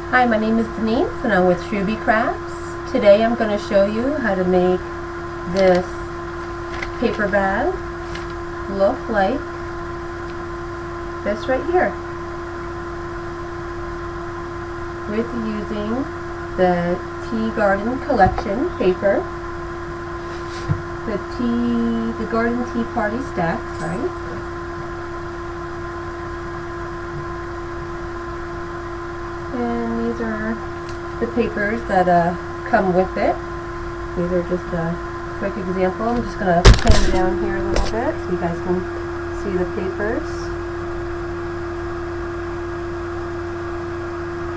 Hi, my name is Denise and I'm with Shrewby Crafts. Today I'm going to show you how to make this paper bag look like this right here with using the Tea Garden Collection paper, the Garden Tea Party stacks, right? And these are the papers that come with it. These are just a quick example. I'm just going to put them down here a little bit so you guys can see the papers.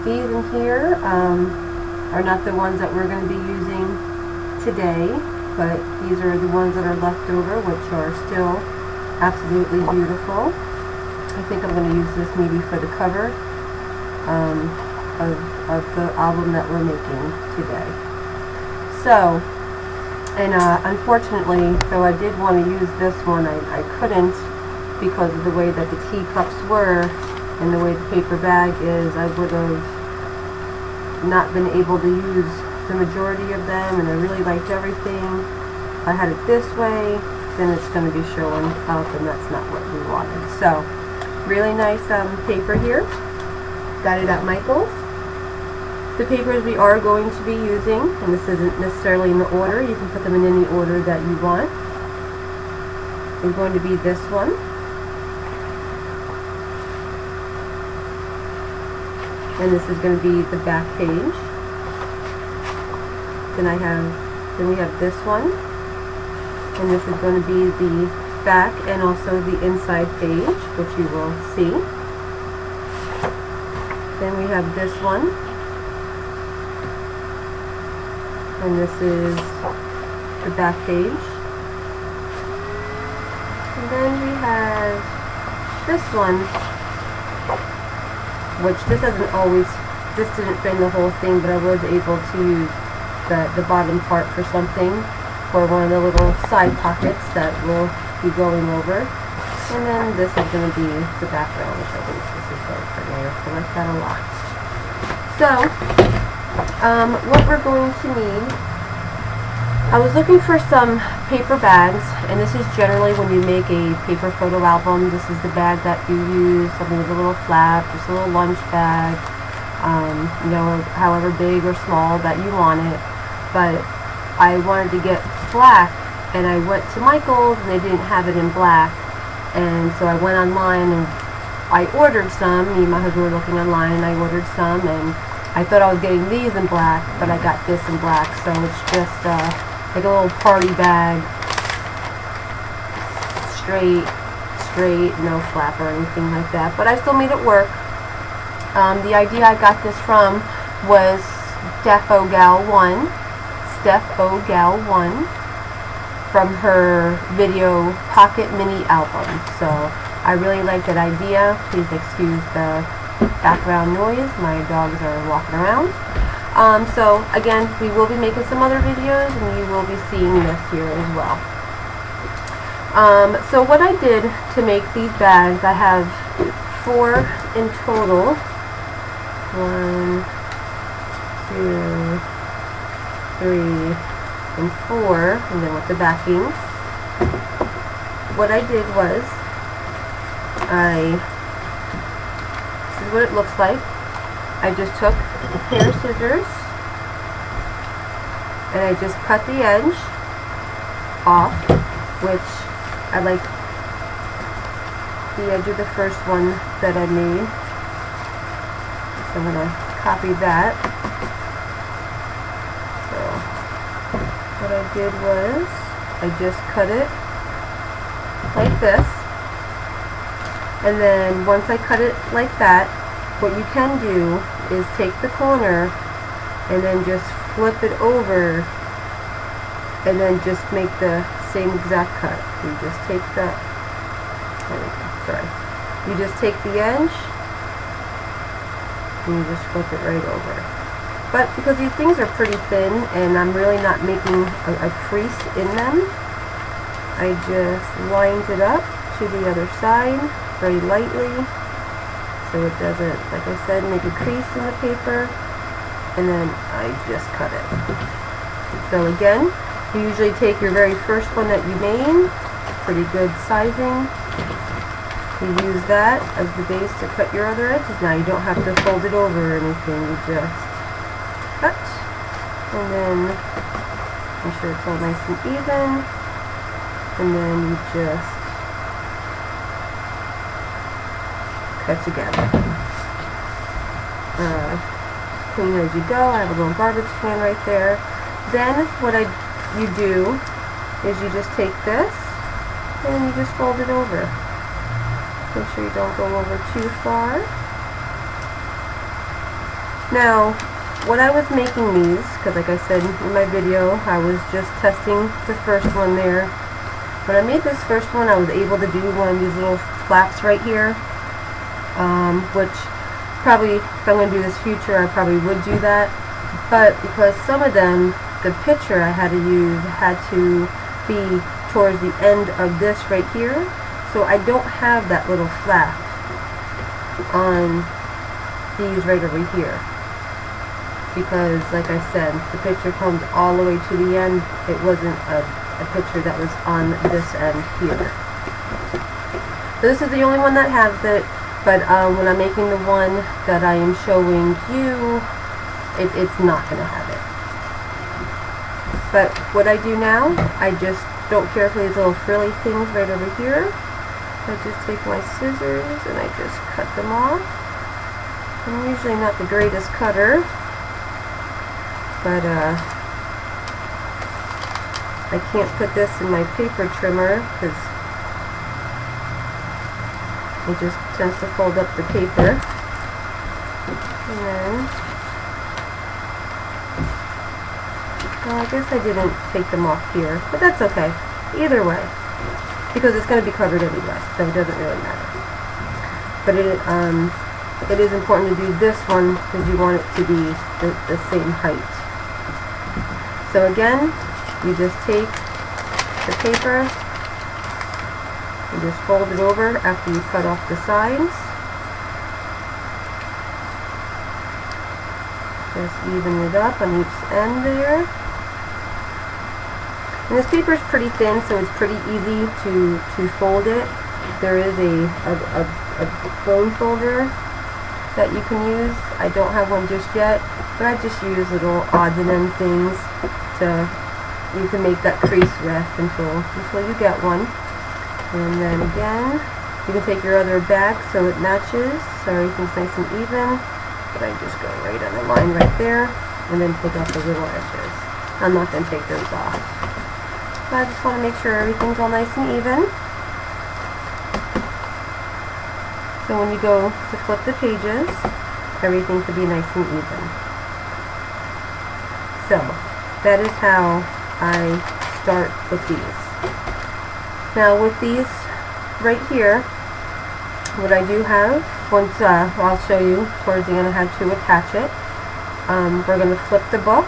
These in here are not the ones that we're going to be using today, but these are the ones that are left over, which are still absolutely beautiful. I think I'm going to use this maybe for the cover of the album that we're making today. So, and unfortunately, though I did want to use this one, I couldn't because of the way that the teacups were and the way the paper bag is. I would have not been able to use the majority of them, and I really liked everything. If I had it this way, then it's going to be showing up, and that's not what we wanted. So, really nice paper here. Got it at Michael's. The papers we are going to be using, and this isn't necessarily in the order, you can put them in any order that you want, is going to be this one. And this is going to be the back page. Then we have this one, and this is going to be the back and also the inside page, which you will see. Then we have this one, and this is the back page. And then we have this one, which this didn't fit in the whole thing, but I was able to use the bottom part for something, for one of the little side pockets that will be going over. And then this is going to be the background, which I think this is very pretty. I like that a lot. So, what we're going to need, I was looking for some paper bags, and this is generally when you make a paper photo album, this is the bag that you use, something with a little flap, just a little lunch bag, you know, however big or small that you want it. But I wanted to get black, and I went to Michael's, and they didn't have it in black. And so I went online and I ordered some. Me and my husband were looking online and I ordered some, and I thought I was getting these in black, but I got this in black. So it's just like a little party bag, straight, no flap or anything like that. But I still made it work. The idea I got this from was Steph Gal 1, from her video Pocket Mini album. So I really like that idea. Please excuse the background noise. My dogs are walking around. So again, we will be making some other videos, and you will be seeing this here as well. So what I did to make these bags, I have 4 in total. 1, 2, 3, and 4, and then with the backings. What I did was, this is what it looks like. I just took a pair of scissors and I just cut the edge off, which I like the edge of the first one that I made. So I'm going to copy that. What I did was, I just cut it like this, and then once I cut it like that, what you can do is take the corner and then just flip it over and then just make the same exact cut. You just take you just take the edge and you just flip it right over. But because these things are pretty thin and I'm really not making a crease in them, I just lined it up to the other side very lightly, so it doesn't, like I said, make a crease in the paper, and then I just cut it. So again, you usually take your very first one that you made, pretty good sizing. You use that as the base to cut your other edges. Now you don't have to fold it over or anything, you just cut, and then make sure it's all nice and even, and then you just cut together. Clean as you go. I have a little garbage can right there. Then what you do is you just take this and you just fold it over. Make sure you don't go over too far. Now, when I was making these, because like I said in my video, I was just testing the first one there. When I made this first one, I was able to do one of these little flaps right here, which probably, if I'm going to do this future, I probably would do that. But because some of them, the picture I had to use had to be towards the end of this right here, so I don't have that little flap on these right over here. Because, like I said, the picture comes all the way to the end. It wasn't a picture that was on this end here. So this is the only one that has it, but when I'm making the one that I am showing you, it's not going to have it. But what I do now, I just don't care for these little frilly things right over here. I just take my scissors and I just cut them off. I'm usually not the greatest cutter, but I can't put this in my paper trimmer because it just tends to fold up the paper. And then, well, I guess I didn't take them off here, but that's okay. Either way, because it's going to be covered anyway, so it doesn't really matter. But it is important to do this one because you want it to be the same height. So again, you just take the paper and just fold it over after you cut off the sides. Just even it up on each end there. And this paper is pretty thin, so it's pretty easy to fold it. There is a bone folder that you can use. I don't have one just yet, but I just use little odds and end things you can make that crease with until you get one. And then again, you can take your other bag so it matches, so everything's nice and even. But I just go right on the line right there, and then take out the little edges. I'm not going to take those off. But I just want to make sure everything's all nice and even. So when you go to flip the pages, everything should be nice and even. So, that is how I start with these. Now with these right here, what I do have, once I'll show you towards the end I have to attach it. We're going to flip the book,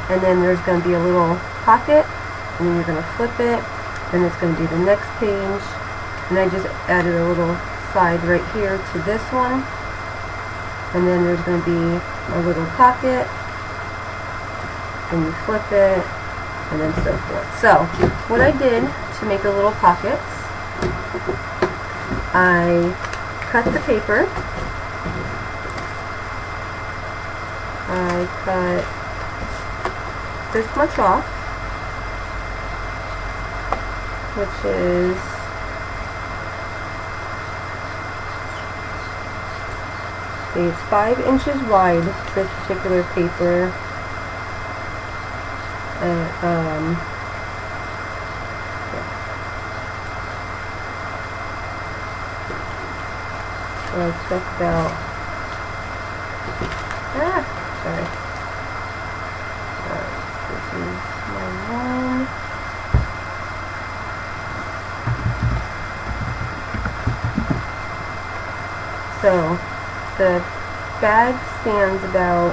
and then there's going to be a little pocket, and then you're going to flip it, and it's going to be the next page, and I just added a little side right here to this one, and then there's going to be a little pocket, and you flip it, and then so forth. So what I did to make the little pockets, I cut the paper, I cut this much off, which is it's 5 inches wide, this particular paper, and so it's just about, sorry, this is my one, so the bag stands about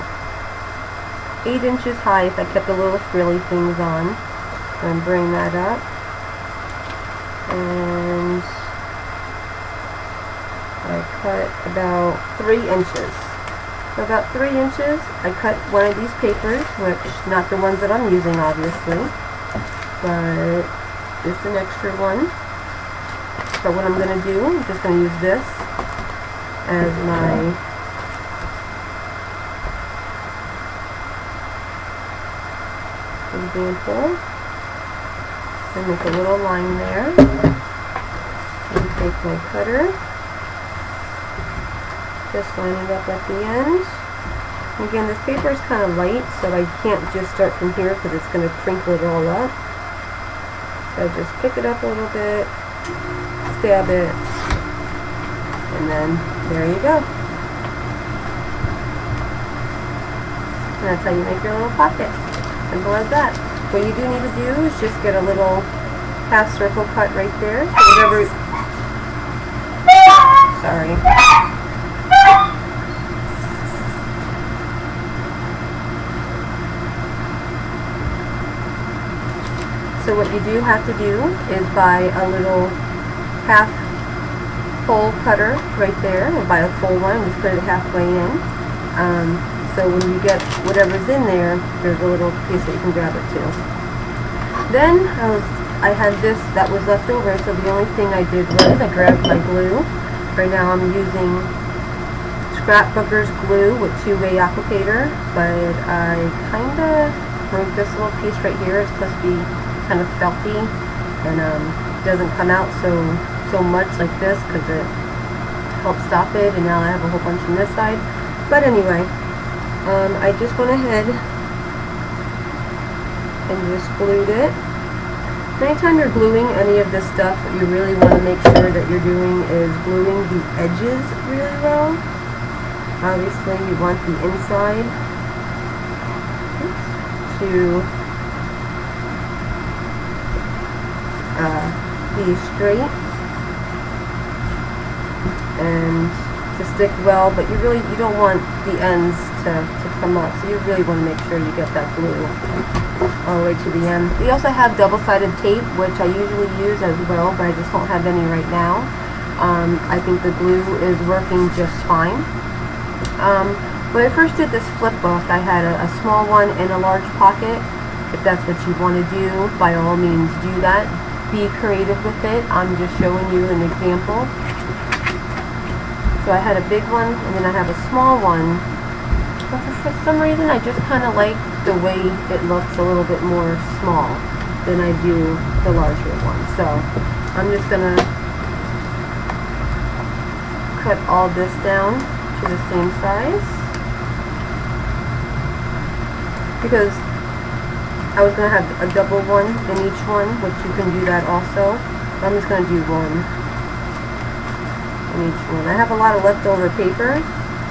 8 inches high if I kept the little frilly things on. And bring that up, and I cut about 3 inches. So about 3 inches, I cut one of these papers, which not the ones that I'm using obviously, but just an extra one. So what I'm going to do, I'm just going to use this as my example. And make a little line there. And take my cutter, just line it up at the end. Again, this paper is kind of light, so I can't just start from here because it's going to crinkle it all up. So just pick it up a little bit, stab it, and then there you go. And that's how you make your little pocket. Simple as that. What you do need to do is just get a little half circle cut right there. So whatever. Sorry. So what you do have to do is buy a little half hole cutter right there, or buy a full one, just put it halfway in. So when you get whatever's in there, there's a little piece that you can grab it to. Then I had this that was left over, so the only thing I did was I grabbed my glue. Right now I'm using Scrapbooker's glue with two-way applicator, but I kind of broke this little piece right here. It's supposed to be kind of felty and doesn't come out so much like this because it helps stop it, and now I have a whole bunch on this side. But anyway, I just went ahead and just glued it. Anytime you're gluing any of this stuff, what you really want to make sure that you're doing is gluing the edges really well. Obviously you want the inside to be straight and to stick well, but you don't want the ends to come up, so you really want to make sure you get that glue all the way to the end. We also have double-sided tape, which I usually use as well, but I just don't have any right now. I think the glue is working just fine. When I first did this flip book, I had a small one in a large pocket. If that's what you want to do, by all means do that. Be creative with it. I'm just showing you an example. So I had a big one, and then I have a small one. But for some reason, I just kind of like the way it looks a little bit more small than I do the larger one. So I'm just going to cut all this down to the same size, because I was going to have a double one in each one, which you can do that also. I'm just going to do one in each one. I have a lot of leftover paper,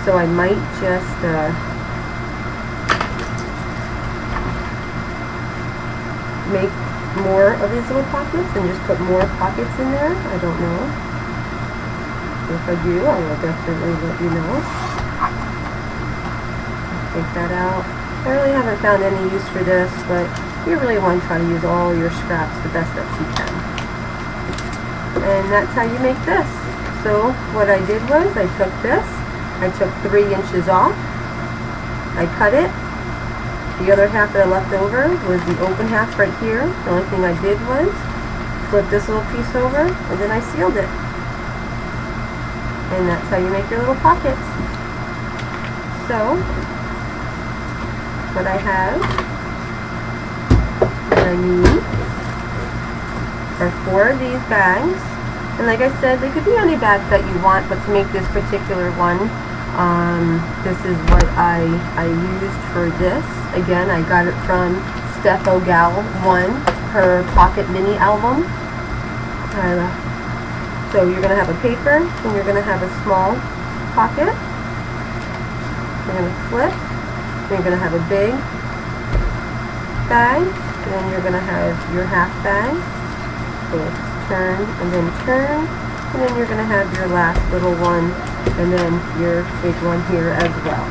so I might just make more of these little pockets and just put more pockets in there. I don't know. If I do, I will definitely let you know. Take that out. I really haven't found any use for this, but you really want to try to use all your scraps the best that you can. And that's how you make this. So what I did was I took this, I took 3 inches off, I cut it. The other half that I left over was the open half right here. The only thing I did was flip this little piece over, and then I sealed it. And that's how you make your little pockets. So what I have that I need are 4 of these bags, and like I said, they could be any bags that you want, but to make this particular one, this is what I used for this. Again, I got it from Steph Gal 1, her Pocket Mini album. So you're going to have a paper, and you're going to have a small pocket. You're going to flip. You're going to have a big bag, and then you're going to have your half bag. So let's turn and then turn, and then you're going to have your last little one, and then your big one here as well.